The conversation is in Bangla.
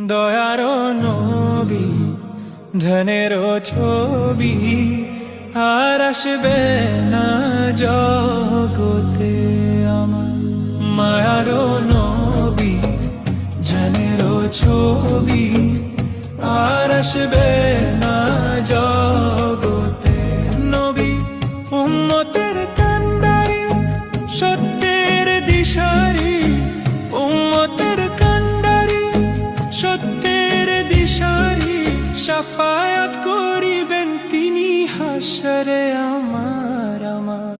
দয়ারো নবী ধনেরও ছবি আর আসবে না জগতে আমার। মায়ারো নবী ধনেরও ছবি আর আসবে না